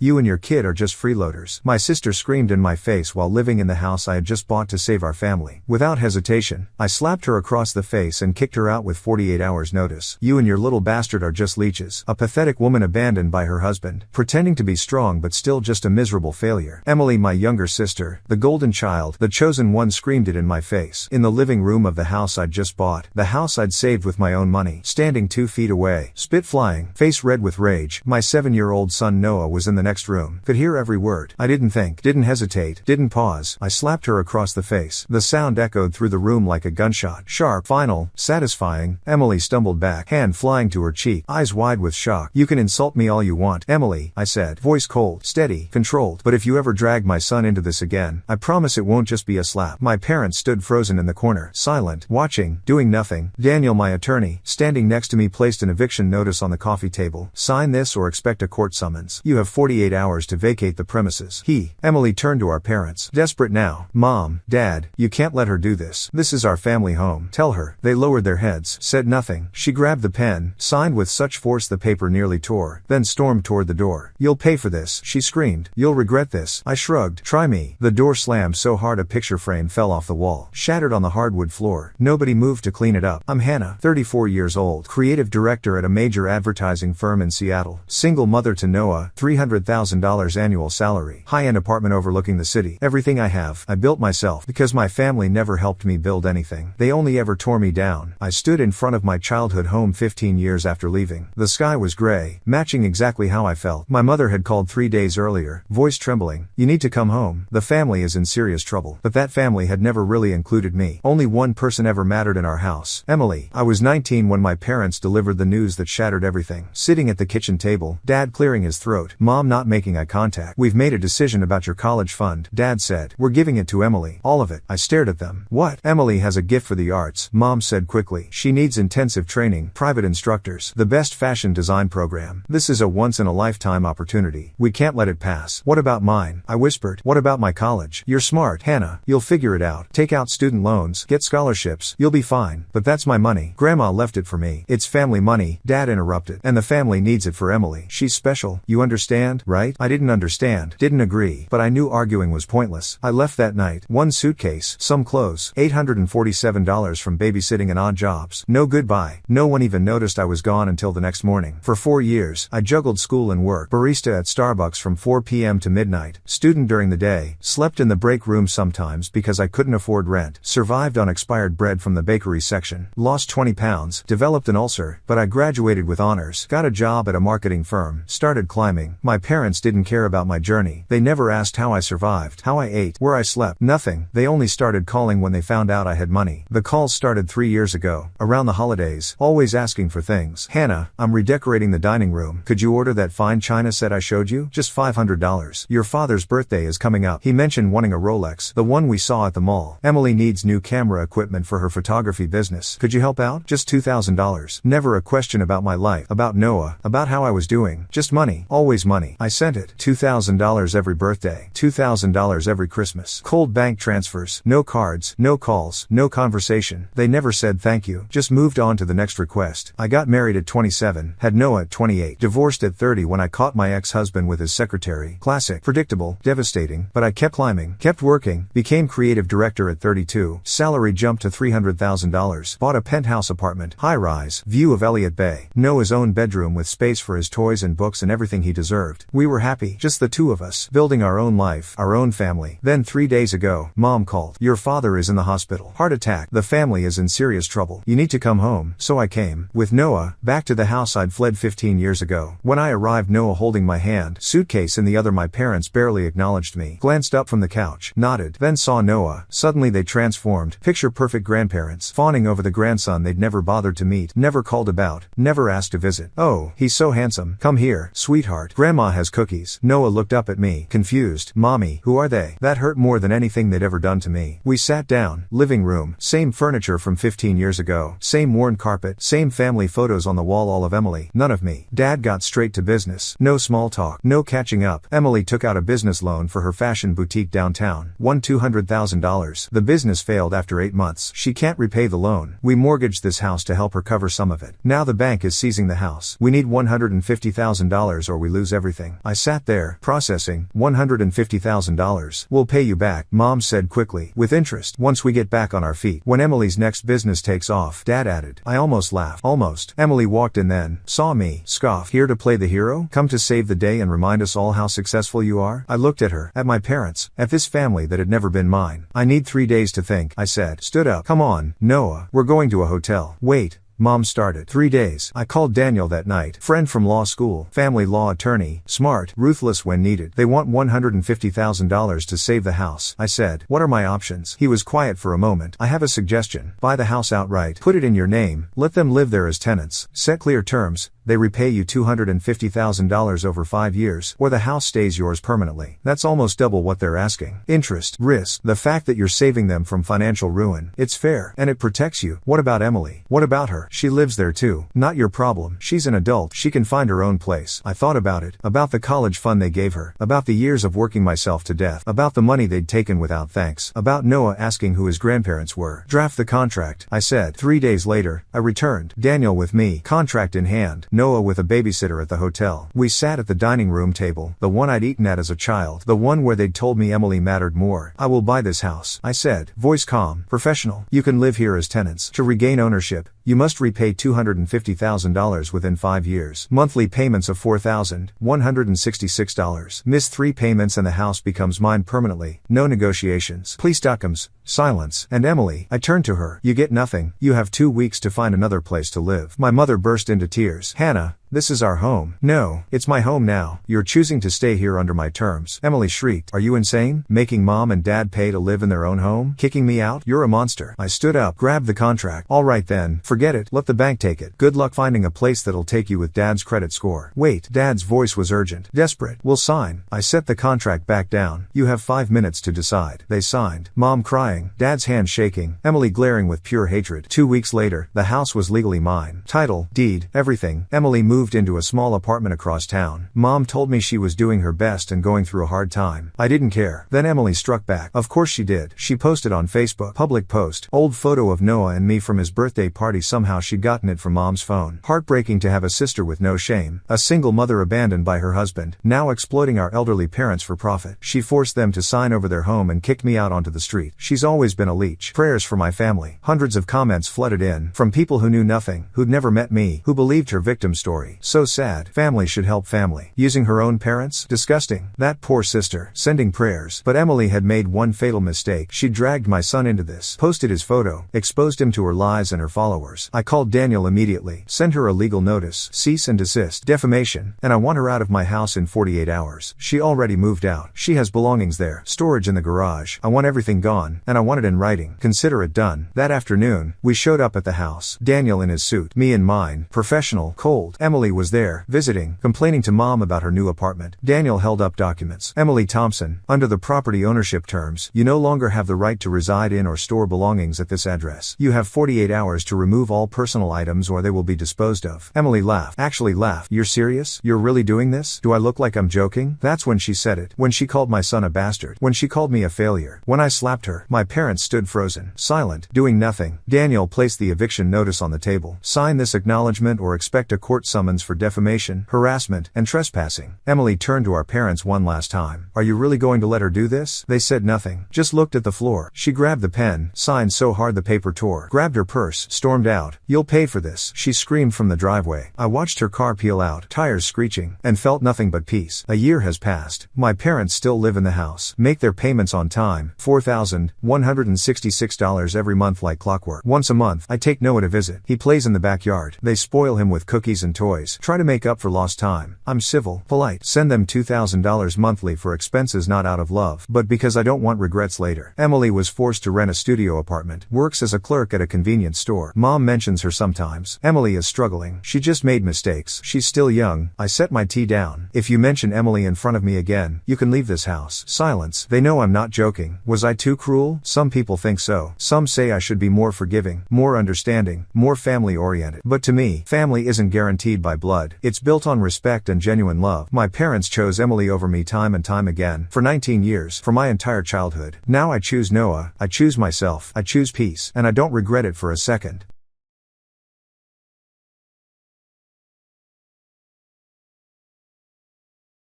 You and your kid are just freeloaders. My sister screamed in my face while living in the house I had just bought to save our family. Without hesitation, I slapped her across the face and kicked her out with 48 hours notice. You and your little bastard are just leeches. A pathetic woman abandoned by her husband, pretending to be strong but still just a miserable failure. Emily, my younger sister, the golden child, the chosen one, screamed it in my face. In the living room of the house I'd just bought, the house I'd saved with my own money, standing 2 feet away, spit flying, face red with rage, my 7-year-old son Noah was in the next room. Could hear every word. I didn't think, didn't hesitate, didn't pause. I slapped her across the face. The sound echoed through the room like a gunshot. Sharp, final, satisfying. Emily stumbled back, hand flying to her cheek, eyes wide with shock. You can insult me all you want, Emily, I said, voice cold, steady, controlled. But if you ever drag my son into this again, I promise it won't just be a slap. My parents stood frozen in the corner, silent, watching, doing nothing. Daniel, my attorney, standing next to me, placed an eviction notice on the coffee table. Sign this or expect a court summons. You have 48 hours to vacate the premises. Emily turned to our parents, desperate now. Mom, Dad, you can't let her do this. This is our family home. Tell her. They lowered their heads, said nothing. She grabbed the pen, signed with such force the paper nearly tore, then stormed toward the door. You'll pay for this, she screamed. You'll regret this. I shrugged. Try me. The door slammed so hard a picture frame fell off the wall, shattered on the hardwood floor. Nobody moved to clean it up. I'm Hannah, 34 years old, creative director at a major advertising firm in Seattle, single mother to Noah, $300,000 annual salary, high-end apartment overlooking the city. Everything I have, I built myself, because my family never helped me build anything. They only ever tore me down. I stood in front of my childhood home 15 years after leaving. The sky was gray, matching exactly how I felt. My mother had called 3 days earlier, voice trembling. You need to come home. The family is in serious trouble. But that family had never really included me. Only one person ever mattered in our house, Emily. I was 19 when my parents delivered the news that shattered everything. Sitting at the kitchen table, Dad clearing his throat, Mom not making eye contact. We've made a decision about your college fund, Dad said. We're giving it to Emily. All of it. I stared at them. What? Emily has a gift for the arts, Mom said quickly. She needs intensive training, private instructors, the best fashion design program. This is a once-in-a-lifetime opportunity. We can't let it pass. What about mine? I whispered. What about my college? You're smart, Hannah. You'll figure it out. Take out student loans, get scholarships. You'll be fine. But that's my money. Grandma left it for me. It's family money, Dad interrupted. And the family needs it for Emily. She's special. You understand, right? I didn't understand, didn't agree, but I knew arguing was pointless. I left that night. One suitcase, some clothes, $847 from babysitting and odd jobs. No goodbye. No one even noticed I was gone until the next morning. For 4 years, I juggled school and work. Barista at Starbucks from 4 p.m. to midnight. Student during the day. Slept in the break room sometimes because I couldn't afford rent. Survived on expired bread from the bakery section. Lost 20 pounds. Developed an ulcer, but I graduated with honors. Got a job at a marketing firm. Started climbing. My parents didn't care about my journey. They never asked how I survived, how I ate, where I slept. Nothing. They only started calling when they found out I had money. The calls started 3 years ago. Around the holidays. Always asking for things. Hannah, I'm redecorating the dining room. Could you order that fine china set I showed you? Just $500. Your father's birthday is coming up. He mentioned wanting a Rolex, the one we saw at the mall. Emily needs new camera equipment for her photography business. Could you help out? Just $2,000. Never a question about my life, about Noah, about how I was doing. Just money. Always money. I sent it. $2,000 every birthday. $2,000 every Christmas. Cold bank transfers. No cards, no calls, no conversation. They never said thank you. Just moved on to the next request. I got married at 27, had Noah at 28, divorced at 30 when I caught my ex-husband with his secretary. Classic. Predictable. Devastating. But I kept climbing. Kept working. Became creative director at 32. Salary jumped to $300,000. Bought a penthouse apartment. High-rise. View of Elliott Bay. Noah's own bedroom with space for his toys and books and everything he deserved. We were happy. Just the two of us. Building our own life. Our own family. Then 3 days ago, Mom called. Your father is in the hospital. Heart attack. The family is in serious trouble. You need to come home. So I came. With Noah, back to the house I'd fled 15 years ago. When I arrived, Noah holding my hand, suitcase in the other. My parents barely acknowledged me. Glanced up from the couch. Nodded. Then saw Noah. Suddenly they transformed. Picture perfect grandparents. Fawning over the grandson they'd never bothered to meet. Never called about. Never asked to visit. Oh, he's so handsome. Come here, sweetheart. Grandma has cookies. Noah looked up at me, confused. Mommy, who are they? That hurt more than anything they'd ever done to me. We sat down. Living room. Same furniture from 15 years ago. Same worn carpet. Same family photos on the wall. All of Emily. None of me. Dad got straight to business. No small talk. No catching up. Emily took out a business loan for her fashion boutique downtown. Won $200,000. The business failed after 8 months. She can't repay the loan. We mortgaged this house to help her cover some of it. Now the bank is seizing the house. We need $150,000 or we lose everything. crying. I sat there, processing. $150,000. We'll pay you back, Mom said quickly. With interest, once we get back on our feet. When Emily's next business takes off, Dad added. I almost laughed. Almost. Emily walked in then, saw me, scoffed. Here to play the hero? Come to save the day and remind us all how successful you are? I looked at her, at my parents, at this family that had never been mine. I need 3 days to think, I said. Stood up. Come on, Noah. We're going to a hotel. Wait. Mom started. 3 days. I called Daniel that night. Friend from law school. Family law attorney. Smart. Ruthless when needed. They want $150,000 to save the house. I said. What are my options? He was quiet for a moment. I have a suggestion. Buy the house outright. Put it in your name. Let them live there as tenants. Set clear terms. They repay you $250,000 over 5 years, or the house stays yours permanently. That's almost double what they're asking. Interest, risk, the fact that you're saving them from financial ruin. It's fair, and it protects you. What about Emily? What about her? She lives there too. Not your problem. She's an adult. She can find her own place. I thought about it. About the college fund they gave her. About the years of working myself to death. About the money they'd taken without thanks. About Noah asking who his grandparents were. Draft the contract, I said. 3 days later, I returned. Daniel with me, contract in hand. Noah with a babysitter at the hotel. We sat at the dining room table, the one I'd eaten at as a child, the one where they'd told me Emily mattered more. I will buy this house, I said, voice calm, professional. You can live here as tenants. To regain ownership, you must repay $250,000 within 5 years. Monthly payments of $4,166. Miss 3 payments and the house becomes mine permanently. No negotiations. Please dockums. Silence. And Emily, I turned to her. You get nothing. You have 2 weeks to find another place to live. My mother burst into tears. Hannah, this is our home. No, it's my home now. You're choosing to stay here under my terms. Emily shrieked. Are you insane? Making Mom and Dad pay to live in their own home? Kicking me out? You're a monster. I stood up, grabbed the contract. All right then, forget it. Let the bank take it. Good luck finding a place that'll take you with Dad's credit score. Wait, Dad's voice was urgent, desperate. We'll sign. I set the contract back down. You have 5 minutes to decide. They signed. Mom crying, Dad's hand shaking, Emily glaring with pure hatred. 2 weeks later, the house was legally mine. Title, deed, everything. Emily moved into a small apartment across town. Mom told me she was doing her best and going through a hard time. I didn't care. Then Emily struck back. Of course she did. She posted on Facebook. Public post. Old photo of Noah and me from his birthday party. Somehow she'd gotten it from Mom's phone. Heartbreaking to have a sister with no shame. A single mother abandoned by her husband. Now exploiting our elderly parents for profit. She forced them to sign over their home and kicked me out onto the street. She's always been a leech. Prayers for my family. Hundreds of comments flooded in. From people who knew nothing, who'd never met me, who believed her victim story. So sad. Family should help family. Using her own parents? Disgusting. That poor sister. Sending prayers. But Emily had made one fatal mistake. She dragged my son into this. Posted his photo. Exposed him to her lies and her followers. I called Daniel immediately. Sent her a legal notice. Cease and desist. Defamation. And I want her out of my house in 48 hours. She already moved out. She has belongings there. Storage in the garage. I want everything gone. And I want it in writing. Consider it done. That afternoon, we showed up at the house. Daniel in his suit. Me in mine. Professional. Cold. Emily was there. Visiting. Complaining to Mom about her new apartment. Daniel held up documents. Emily Thompson. Under the property ownership terms, you no longer have the right to reside in or store belongings at this address. You have 48 hours to remove all personal items or they will be disposed of. Emily laughed. Actually laughed. You're serious? You're really doing this? Do I look like I'm joking? That's when she said it. When she called my son a bastard. When she called me a failure. When I slapped her. My parents stood frozen. Silent. Doing nothing. Daniel placed the eviction notice on the table. Sign this acknowledgement or expect a court summons for defamation, harassment, and trespassing. Emily turned to our parents one last time. Are you really going to let her do this? They said nothing. Just looked at the floor. She grabbed the pen, signed so hard the paper tore. Grabbed her purse, stormed out. You'll pay for this, she screamed from the driveway. I watched her car peel out, tires screeching, and felt nothing but peace. A year has passed. My parents still live in the house. Make their payments on time. $4,166 every month like clockwork. Once a month, I take Noah to visit. He plays in the backyard. They spoil him with cookies and toys. Try to make up for lost time. I'm civil, polite. Send them $2,000 monthly for expenses not out of love, but because I don't want regrets later. Emily was forced to rent a studio apartment. Works as a clerk at a convenience store. Mom mentions her sometimes. Emily is struggling. She just made mistakes. She's still young. I set my tea down. If you mention Emily in front of me again, you can leave this house. Silence. They know I'm not joking. Was I too cruel? Some people think so. Some say I should be more forgiving, more understanding, more family-oriented. But to me, family isn't guaranteed by blood. It's built on respect and genuine love. My parents chose Emily over me time and time again. For 19 years. For my entire childhood. Now I choose Noah. I choose myself. I choose peace. And I don't regret it for a second.